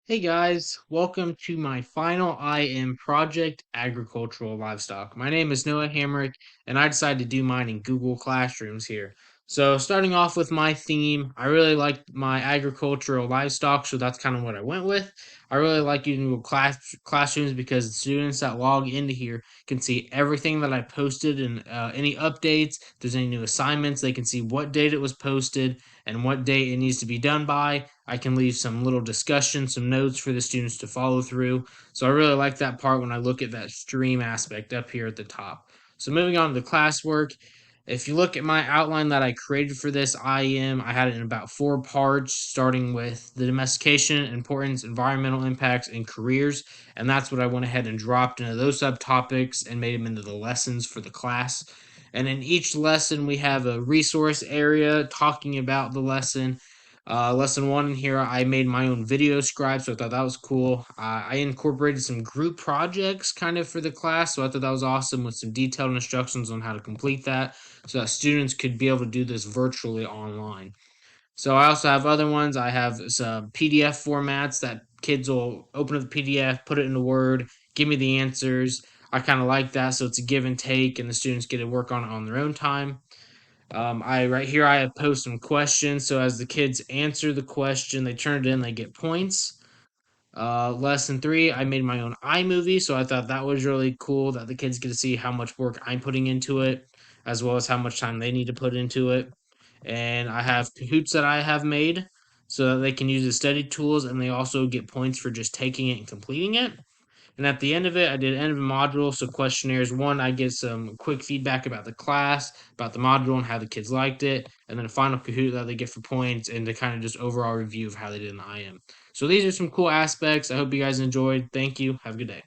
Hey guys, welcome to my final IM project, Agricultural Livestock. My name is Noah Hamrick, and I decided to do mine in Google Classrooms here. So, starting off with my theme, I really like my agricultural livestock, so that's kind of what I went with. I really like using Google Classrooms because the students that log into here can see everything that I posted and any updates. If there's any new assignments, they can see what date it was posted and what date it needs to be done by. I can leave some little discussion, some notes for the students to follow through. So I really like that part when I look at that stream aspect up here at the top. So moving on to the classwork, if you look at my outline that I created for this IM, I had it in about 4 parts, starting with the domestication, importance, environmental impacts, and careers. And that's what I went ahead and dropped into those subtopics and made them into the lessons for the class. And in each lesson, we have a resource area talking about the lesson. Lesson one in here, I made my own video scribe, so I thought that was cool. I incorporated some group projects kind of for the class, so I thought that was awesome with some detailed instructions on how to complete that so that students could be able to do this virtually online. So I also have other ones. I have some PDF formats that kids will open up the PDF, put it into Word, give me the answers. I kind of like that, so it's a give and take, and the students get to work on it on their own time. I right here I have posed some questions, so as the kids answer the question, they turn it in, they get points. Lesson three, I made my own iMovie, so I thought that was really cool that the kids get to see how much work I'm putting into it, as well as how much time they need to put into it. And I have Kahoots that I have made so that they can use the study tools, and they also get points for just taking it and completing it. And at the end of it, I did end of a module. So questionnaires one, I get some quick feedback about the class, about the module and how the kids liked it, and then a final Kahoot that they get for points and the kind of just overall review of how they did in the IM. So these are some cool aspects. I hope you guys enjoyed. Thank you. Have a good day.